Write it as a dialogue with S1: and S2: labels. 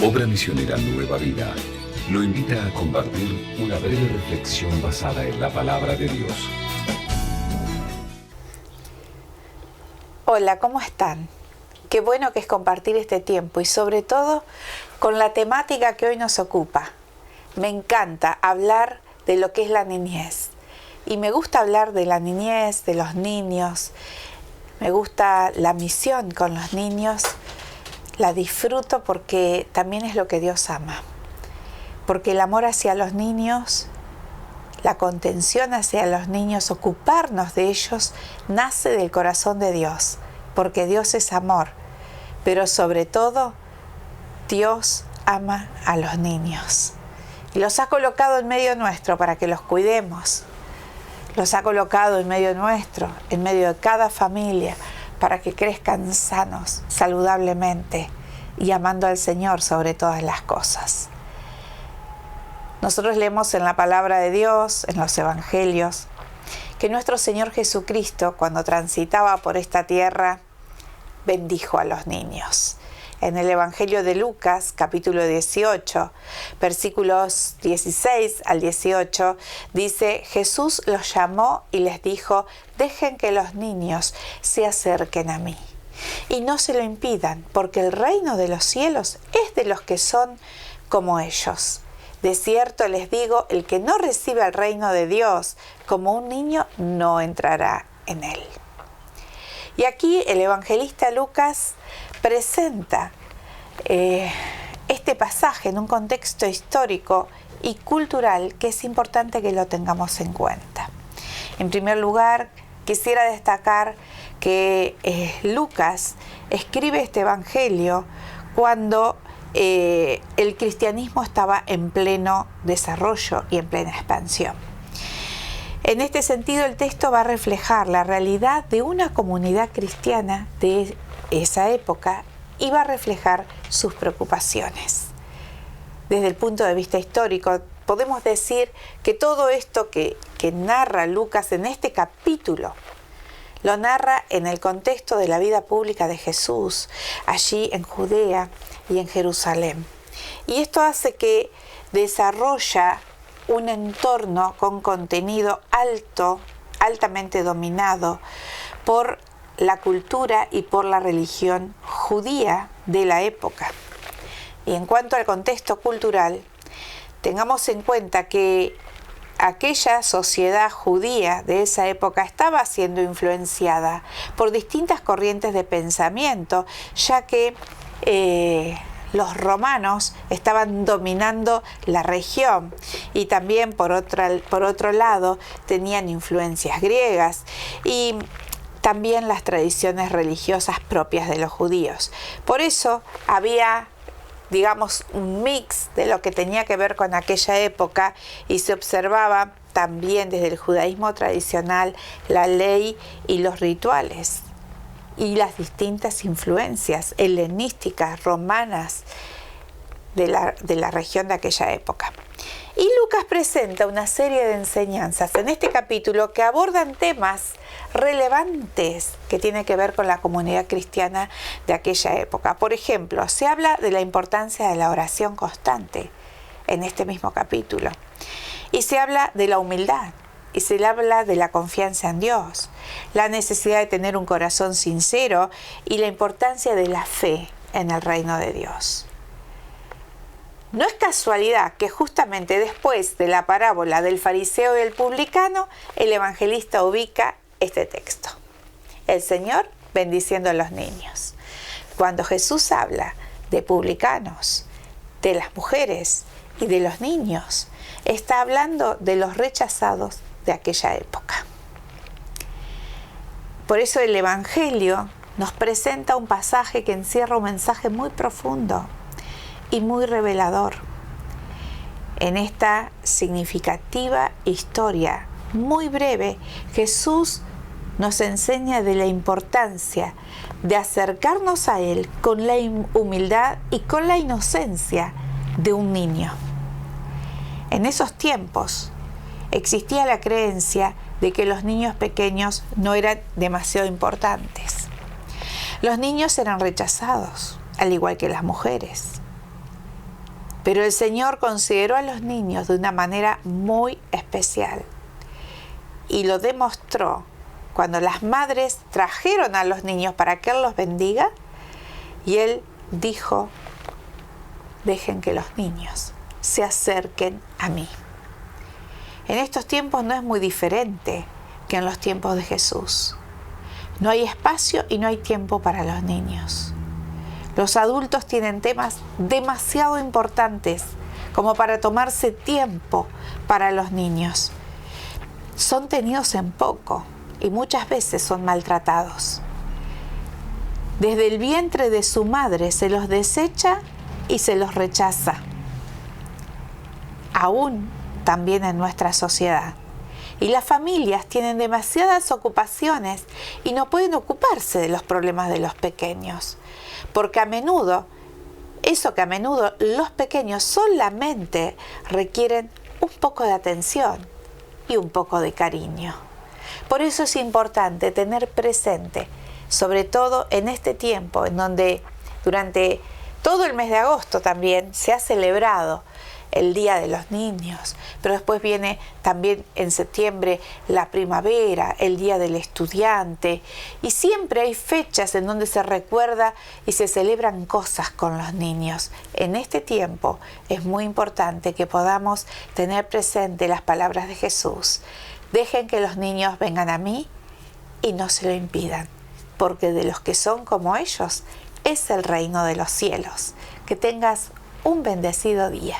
S1: Obra Misionera Nueva Vida lo invita a compartir una breve reflexión basada en la palabra de Dios.
S2: Hola, ¿cómo están? Qué bueno que es compartir este tiempo y sobre todo con la temática que hoy nos ocupa. Me encanta hablar de lo que es la niñez y me gusta hablar de la niñez, de los niños. Me gusta la misión con los niños, la disfruto porque también es lo que Dios ama. Porque el amor hacia los niños, la contención hacia los niños, ocuparnos de ellos, nace del corazón de Dios, porque Dios es amor. Pero sobre todo, Dios ama a los niños. Y los ha colocado en medio nuestro para que los cuidemos. Los ha colocado en medio nuestro, en medio de cada familia, para que crezcan sanos, saludablemente y amando al Señor sobre todas las cosas. Nosotros leemos en la palabra de Dios, en los evangelios, que nuestro Señor Jesucristo, cuando transitaba por esta tierra, bendijo a los niños. En el Evangelio de Lucas, capítulo 18, versículos 16 al 18, dice: Jesús los llamó y les dijo: dejen que los niños se acerquen a mí y no se lo impidan, porque el reino de los cielos es de los que son como ellos. De cierto les digo, el que no recibe el reino de Dios como un niño no entrará en él. Y aquí el evangelista Lucas presenta este pasaje en un contexto histórico y cultural que es importante que lo tengamos en cuenta. En primer lugar, quisiera destacar que Lucas escribe este evangelio cuando el cristianismo estaba en pleno desarrollo y en plena expansión. En este sentido, el texto va a reflejar la realidad de una comunidad cristiana de esa época y va a reflejar sus preocupaciones. Desde el punto de vista histórico, podemos decir que todo esto que narra Lucas en este capítulo, lo narra en el contexto de la vida pública de Jesús, allí en Judea y en Jerusalén. Y esto hace que desarrolla un entorno con contenido altamente dominado por la cultura y por la religión judía de la época. Y en cuanto al contexto cultural, tengamos en cuenta que aquella sociedad judía de esa época estaba siendo influenciada por distintas corrientes de pensamiento, ya que los romanos estaban dominando la región y también por otro lado tenían influencias griegas y también las tradiciones religiosas propias de los judíos. Por eso había, digamos, un mix de lo que tenía que ver con aquella época y se observaba también desde el judaísmo tradicional la ley y los rituales y las distintas influencias helenísticas, romanas de la región de aquella época. Y Lucas presenta una serie de enseñanzas en este capítulo que abordan temas relevantes que tienen que ver con la comunidad cristiana de aquella época. Por ejemplo, se habla de la importancia de la oración constante en este mismo capítulo. Y se habla de la humildad. Y se habla de la confianza en Dios, la necesidad de tener un corazón sincero y la importancia de la fe en el reino de Dios. No es casualidad que justamente después de la parábola del fariseo y el publicano, el evangelista ubica este texto. El Señor bendiciendo a los niños. Cuando Jesús habla de publicanos, de las mujeres y de los niños, está hablando de los rechazados de aquella época. Por eso el Evangelio nos presenta un pasaje que encierra un mensaje muy profundo y muy revelador. En esta significativa historia muy breve, Jesús nos enseña de la importancia de acercarnos a Él con la humildad y con la inocencia de un niño. En esos tiempos existía la creencia de que los niños pequeños no eran demasiado importantes. Los niños eran rechazados, al igual que las mujeres. Pero el Señor consideró a los niños de una manera muy especial y lo demostró cuando las madres trajeron a los niños para que Él los bendiga y Él dijo: dejen que los niños se acerquen a mí. En estos tiempos no es muy diferente que en los tiempos de Jesús. No hay espacio y no hay tiempo para los niños. Los adultos tienen temas demasiado importantes como para tomarse tiempo para los niños. Son tenidos en poco y muchas veces son maltratados. Desde el vientre de su madre se los desecha y se los rechaza. Aún también en nuestra sociedad. Y las familias tienen demasiadas ocupaciones y no pueden ocuparse de los problemas de los pequeños. Porque a menudo los pequeños solamente requieren un poco de atención y un poco de cariño. Por eso es importante tener presente, sobre todo en este tiempo en donde durante todo el mes de agosto también se ha celebrado el Día de los Niños, pero después viene también en septiembre la primavera, el Día del Estudiante, y siempre hay fechas en donde se recuerda y se celebran cosas con los niños. En este tiempo es muy importante que podamos tener presente las palabras de Jesús. Dejen que los niños vengan a mí y no se lo impidan, porque de los que son como ellos es el reino de los cielos. Que tengas un bendecido día.